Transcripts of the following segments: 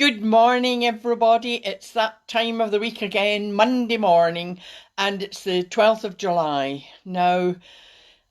Good morning, everybody. It's that time of the week again, Monday morning, and it's the 12th of July. Now,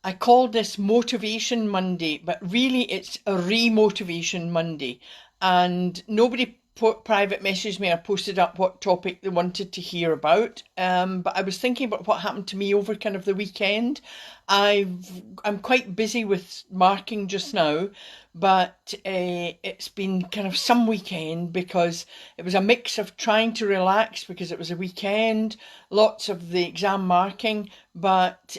I called this Motivation Monday, but really it's a re-motivation Monday. And nobody private messaged me or posted up what topic they wanted to hear about. But I was thinking about what happened to me over kind of the weekend. I'm quite busy with marking just now, but it's been kind of some weekend because it was a mix of trying to relax because it was a weekend, lots of the exam marking, but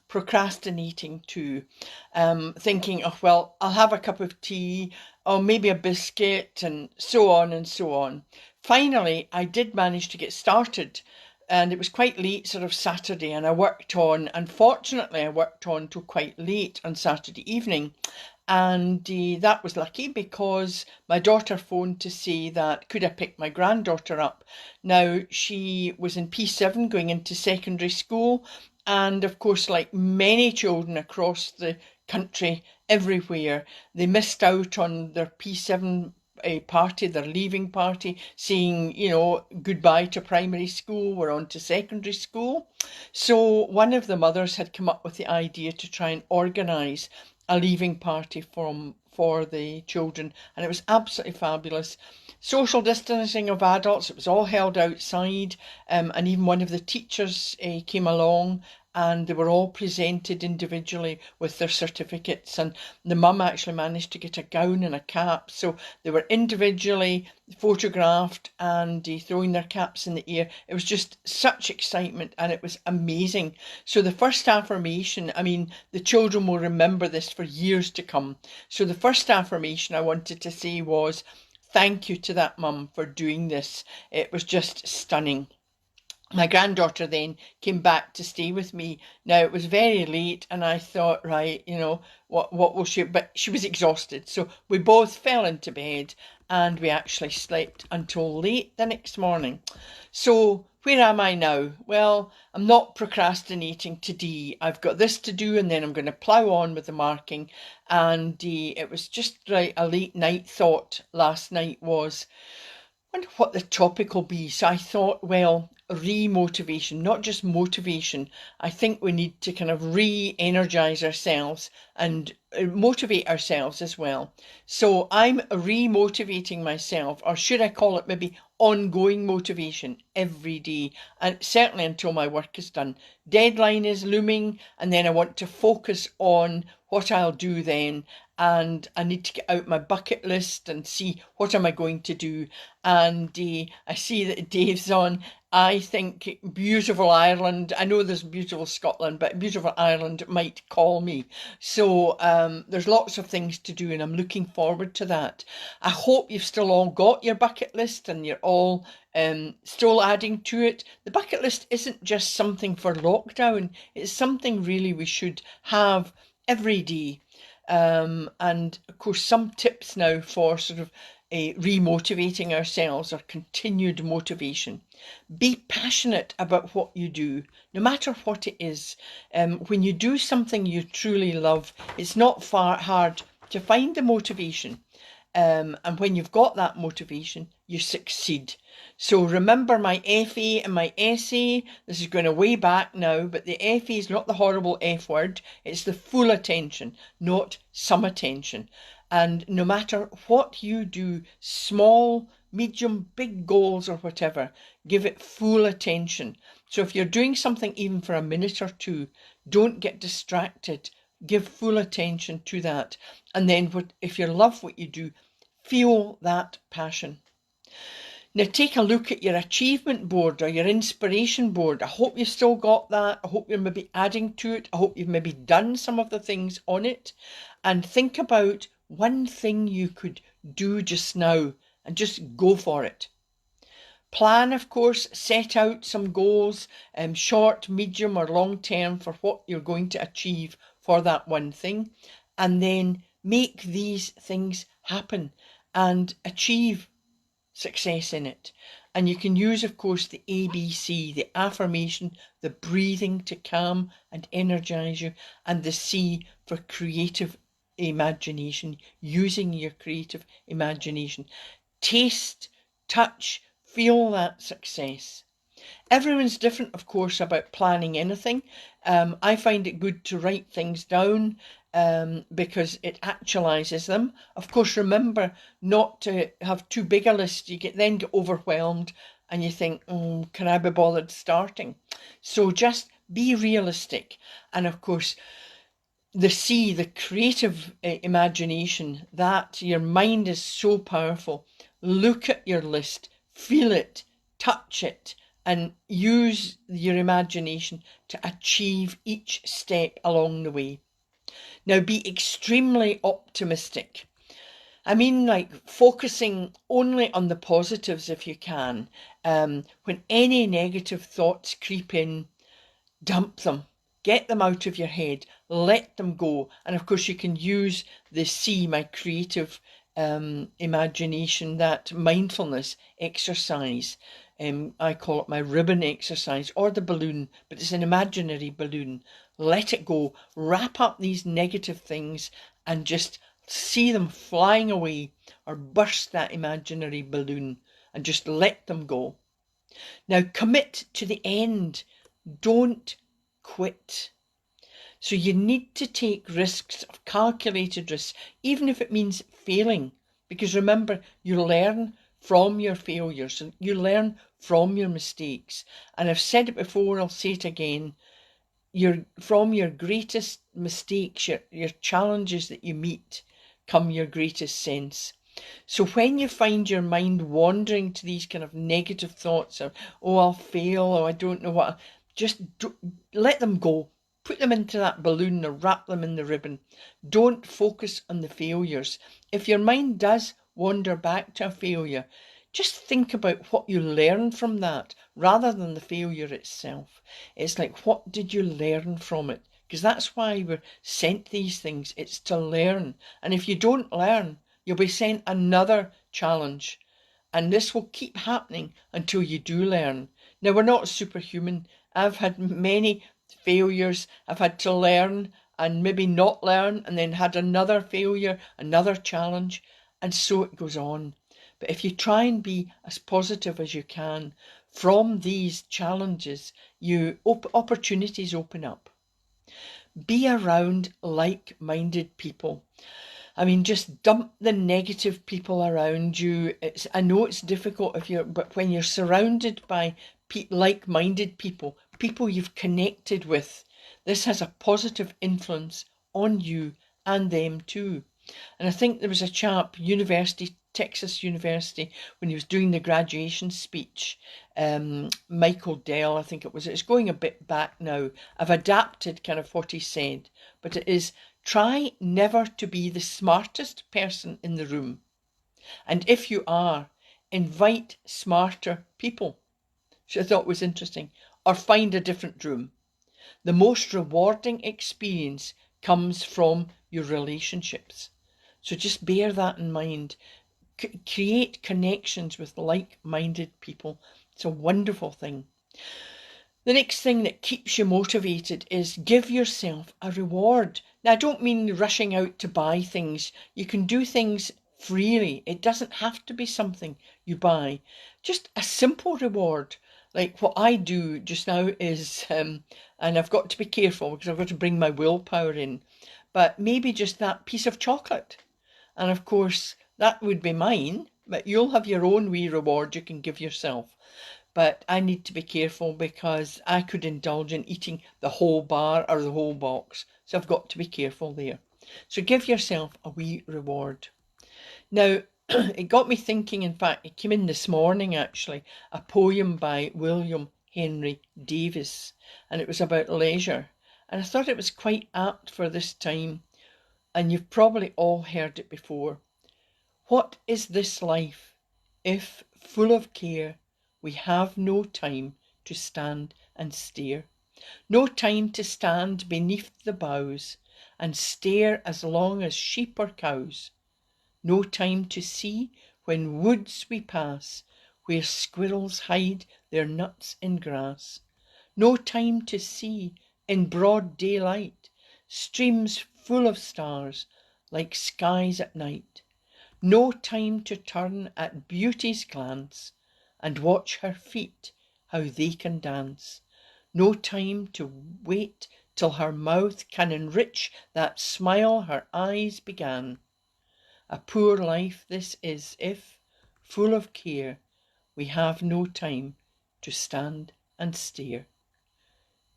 procrastinating too, thinking, oh, well, I'll have a cup of tea or maybe a biscuit and so on and so on. Finally, I did manage to get started and it was quite late sort of Saturday and I worked on, unfortunately, I worked on till quite late on Saturday evening. And that was lucky because my daughter phoned to say that could I pick my granddaughter up. Now, she was in P7 going into secondary school. And of course, like many children across the country, everywhere, they missed out on their P7 party, their leaving party, saying, goodbye to primary school, we're on to secondary school. So one of the mothers had come up with the idea to try and organise a leaving party for the children, and it was absolutely fabulous. Social distancing of adults, it was all held outside, and even one of the teachers came along and they were all presented individually with their certificates, and the mum actually managed to get a gown and a cap, so they were individually photographed and throwing their caps in the air. It was just such excitement and it was amazing. So the first affirmation, I mean, the children will remember this for years to come. So the first affirmation I wanted to say was thank you to that mum for doing this. It was just stunning. My granddaughter then came back to stay with me. Now it was very late and I thought, right, what will she, but she was exhausted. So we both fell into bed and we actually slept until late the next morning. So where am I now? Well, I'm not procrastinating today. I've got this to do and then I'm going to plough on with the marking. And it was just right, a late night thought last night was, wonder what the topic will be. So I thought, well, re-motivation, not just motivation. I think we need to kind of re-energize ourselves and motivate ourselves as well. So I'm re-motivating myself, or should I call it maybe ongoing motivation every day, and certainly until my work is done. Deadline is looming, and then I want to focus on what I'll do then, and I need to get out my bucket list and see what am I going to do. And I see that Dave's on. I think beautiful Ireland, I know there's beautiful Scotland, but beautiful Ireland might call me. So there's lots of things to do and I'm looking forward to that. I hope you've still all got your bucket list and you're all still adding to it. The bucket list isn't just something for lockdown, it's something really we should have every day. And of course, some tips now for sort of re-motivating ourselves or continued motivation. Be passionate about what you do, no matter what it is. When you do something you truly love, it's not far hard to find the motivation. And when you've got that motivation, you succeed. So remember my FA and my essay. This is going way back now, but the FA is not the horrible F word. It's the full attention, not some attention. And no matter what you do, small, medium, big goals or whatever, give it full attention. So if you're doing something even for a minute or two, don't get distracted. Give full attention to that. And then if you love what you do, feel that passion. Now take a look at your achievement board or your inspiration board. I hope you've still got that. I hope you're maybe adding to it. I hope you've maybe done some of the things on it. And think about one thing you could do just now and just go for it. Plan, of course, set out some goals, short, medium or long term for what you're going to achieve for that one thing. And then make these things happen and achieve success in it. And you can use, of course, the ABC, the affirmation, the breathing to calm and energize you, and the C for creative imagination, using your creative imagination. taste, touch, feel that success. Everyone's different, of course, about planning anything. I find it good to write things down because it actualizes them. Of course, remember not to have too big a list. You then get overwhelmed and you think, can I be bothered starting? So just be realistic. And of course, the creative imagination, that your mind is so powerful. Look at your list, feel it, touch it, and use your imagination to achieve each step along the way. Now, be extremely optimistic. I mean, like focusing only on the positives if you can. When any negative thoughts creep in, dump them, get them out of your head, let them go. And of course, you can use the C, my creative imagination, that mindfulness exercise. I call it my ribbon exercise, or the balloon, but it's an imaginary balloon. Let it go, wrap up these negative things and just see them flying away, or burst that imaginary balloon and just let them go. Now commit to the end. Don't quit. So you need to take risks, calculated risks, even if it means failing. Because remember, you learn from your failures and you learn from your mistakes. And I've said it before, I'll say it again. From your greatest mistakes, your challenges that you meet, come your greatest sense. So when you find your mind wandering to these kind of negative thoughts of, oh, I'll fail, or I don't know what, just let them go. Put them into that balloon or wrap them in the ribbon. Don't focus on the failures. If your mind does wander back to a failure, just think about what you learn from that rather than the failure itself. It's like, what did you learn from it? Because that's why we're sent these things. It's to learn. And if you don't learn, you'll be sent another challenge. And this will keep happening until you do learn. Now, we're not superhuman. I've had many failures. I've had to learn and maybe not learn, and then had another failure, another challenge, and so it goes on. But if you try and be as positive as you can, from these challenges, opportunities open up. Be around like-minded people. I mean, just dump the negative people around you. I know it's difficult but when you're surrounded by like-minded people, people you've connected with, this has a positive influence on you and them too. And I think there was a chap, Texas University, when he was doing the graduation speech, Michael Dell, I think it was. It's going a bit back now. I've adapted kind of what he said, but it is, try never to be the smartest person in the room. And if you are, invite smarter people, which I thought was interesting, or find a different room. The most rewarding experience comes from your relationships. So just bear that in mind. Create connections with like-minded people. It's a wonderful thing. The next thing that keeps you motivated is give yourself a reward. Now, I don't mean rushing out to buy things. You can do things freely. It doesn't have to be something you buy. Just a simple reward. Like what I do just now is, and I've got to be careful because I've got to bring my willpower in, but maybe just that piece of chocolate. And of course, that would be mine, but you'll have your own wee reward you can give yourself. But I need to be careful because I could indulge in eating the whole bar or the whole box. So I've got to be careful there. So give yourself a wee reward. Now, it got me thinking, in fact, it came in this morning actually, a poem by William Henry Davies, and it was about leisure. And I thought it was quite apt for this time, and you've probably all heard it before. What is this life, if, full of care, we have no time to stand and stare? No time to stand beneath the boughs and stare as long as sheep or cows. No time to see when woods we pass, where squirrels hide their nuts in grass. No time to see, in broad daylight, streams full of stars, like skies at night. No time to turn at beauty's glance and watch her feet, how they can dance. No time to wait till her mouth can enrich that smile her eyes began. A poor life this is if, full of care, we have no time to stand and stare.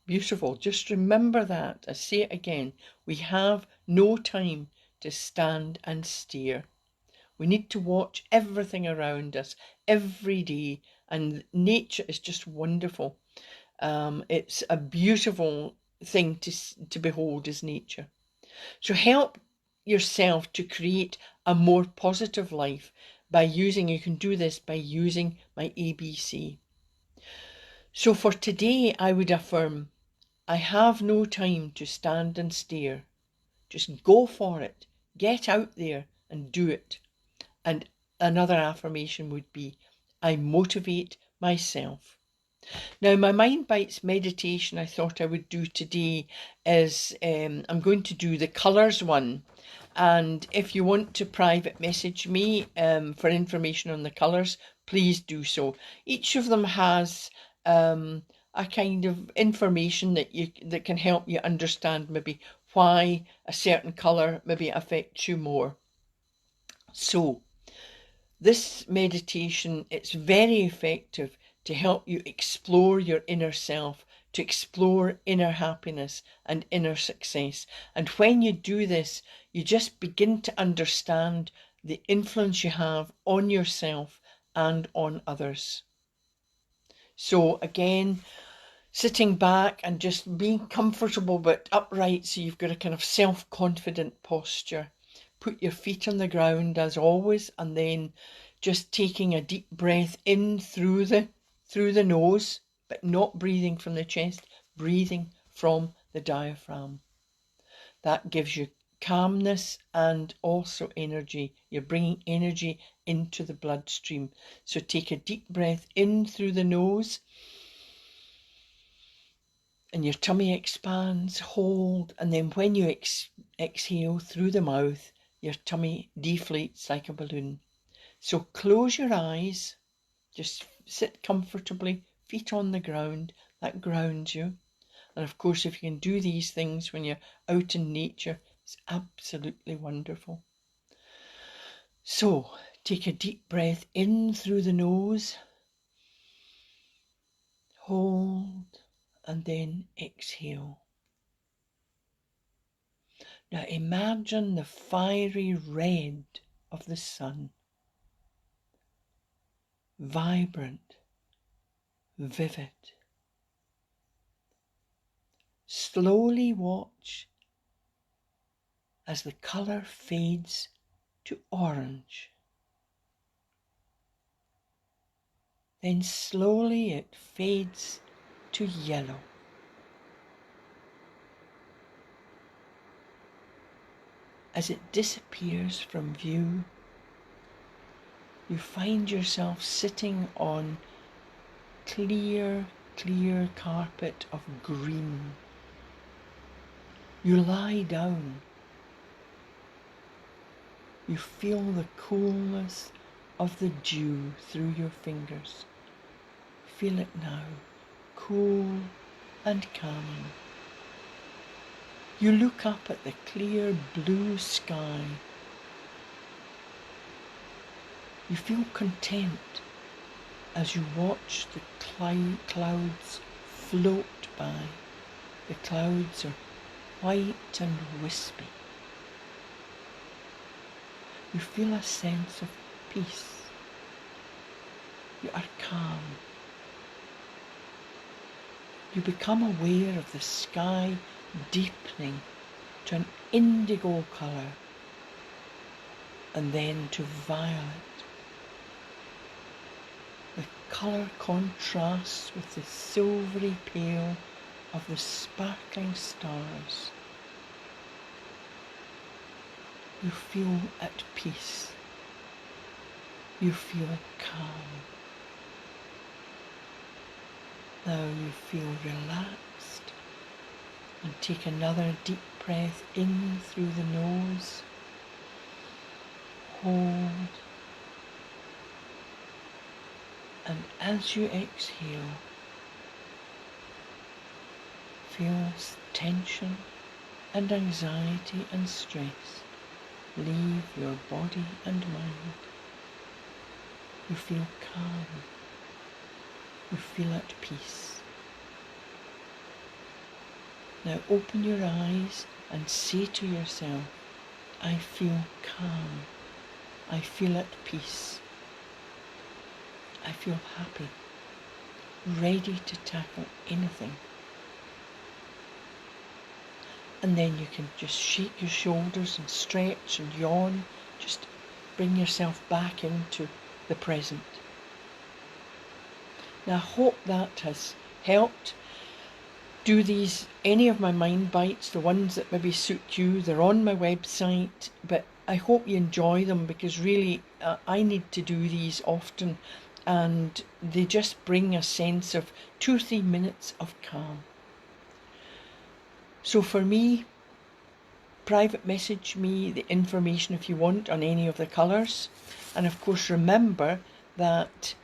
Beautiful. Just remember that. I say it again. We have no time to stand and stare. We need to watch everything around us every day, and nature is just wonderful. It's a beautiful thing to behold, is nature. So help yourself to create a more positive life by using, you can do this by using my ABC. So for today, I would affirm, I have no time to stand and stare. Just go for it. Get out there and do it. And another affirmation would be, I motivate myself. Now, my Mind Bites meditation I thought I would do today is I'm going to do the colours one. And if you want to private message me for information on the colours, please do so. Each of them has a kind of information that can help you understand maybe why a certain colour maybe affects you more. So this meditation, it's very effective to help you explore your inner self, to explore inner happiness and inner success. And when you do this, you just begin to understand the influence you have on yourself and on others. So again, sitting back and just being comfortable but upright, so you've got a kind of self-confident posture. Put your feet on the ground as always, and then just taking a deep breath in through the nose, but not breathing from the chest, breathing from the diaphragm. That gives you calmness and also energy. You're bringing energy into the bloodstream. So take a deep breath in through the nose, and your tummy expands, hold, and then when you exhale through the mouth, your tummy deflates like a balloon. So close your eyes, just sit comfortably, feet on the ground, that grounds you. And of course, if you can do these things when you're out in nature, it's absolutely wonderful. So take a deep breath in through the nose, hold, and then exhale. Now imagine the fiery red of the sun, vibrant, vivid. Slowly watch as the colour fades to orange. Then slowly it fades to yellow. As it disappears from view, you find yourself sitting on clear carpet of green. You lie down. You feel the coolness of the dew through your fingers. Feel it now, cool and calming. You look up at the clear blue sky. You feel content as you watch the clouds float by. The clouds are white and wispy. You feel a sense of peace. You are calm. You become aware of the sky deepening to an indigo colour and then to violet. The colour contrasts with the silvery pale of the sparkling stars. You feel at peace. You feel calm. Now you feel relaxed, and take another deep breath in through the nose. hold, and as you exhale, feel tension and anxiety and stress leave your body and mind. You feel calm. You feel at peace. Now open your eyes and say to yourself, I feel calm. I feel at peace. I feel happy, ready to tackle anything. And then you can just shake your shoulders and stretch and yawn. Just bring yourself back into the present. Now I hope that has helped. Do any of my mind bites, the ones that maybe suit you, they're on my website, but I hope you enjoy them, because really I need to do these often, and they just bring a sense of 2 or 3 minutes of calm. So for me, private message me the information if you want on any of the colours. And of course remember that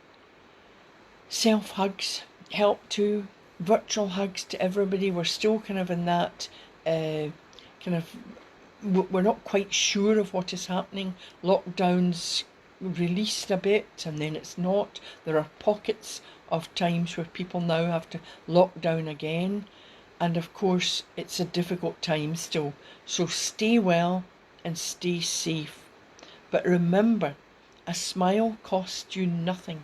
self-hugs help too, virtual hugs to everybody. We're still kind of in that we're not quite sure of what is happening. Lockdown's released a bit and then it's not. There are pockets of times where people now have to lock down again. And of course, it's a difficult time still. So stay well and stay safe. But remember, a smile costs you nothing.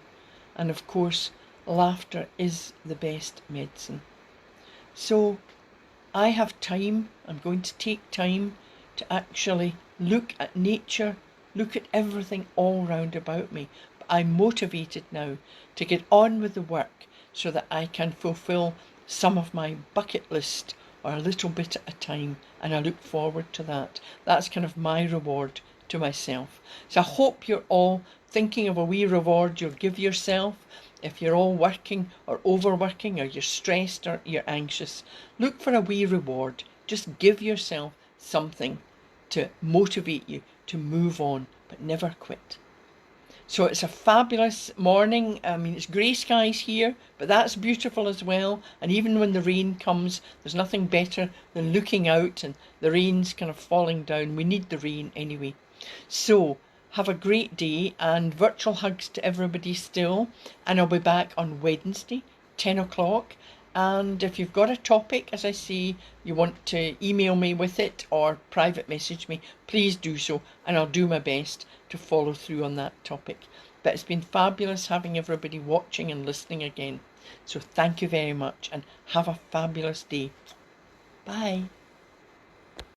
And of course, laughter is the best medicine. So I have time. I'm going to take time to actually look at nature, look at everything all round about me. But I'm motivated now to get on with the work so that I can fulfill some of my bucket list, or a little bit at a time, and I look forward to that. That's kind of my reward to myself. So I hope you're all thinking of a wee reward you'll give yourself. If you're all working or overworking, or you're stressed or you're anxious, look for a wee reward. Just give yourself something to motivate you to move on, but never quit. So it's a fabulous morning. I mean, it's grey skies here, but that's beautiful as well. And even when the rain comes, there's nothing better than looking out and the rain's kind of falling down. We need the rain anyway. So have a great day, and virtual hugs to everybody still. And I'll be back on Wednesday, 10 o'clock. And if you've got a topic, as I say, you want to email me with it or private message me, please do so, and I'll do my best to follow through on that topic. But it's been fabulous having everybody watching and listening again. So thank you very much, and have a fabulous day. Bye.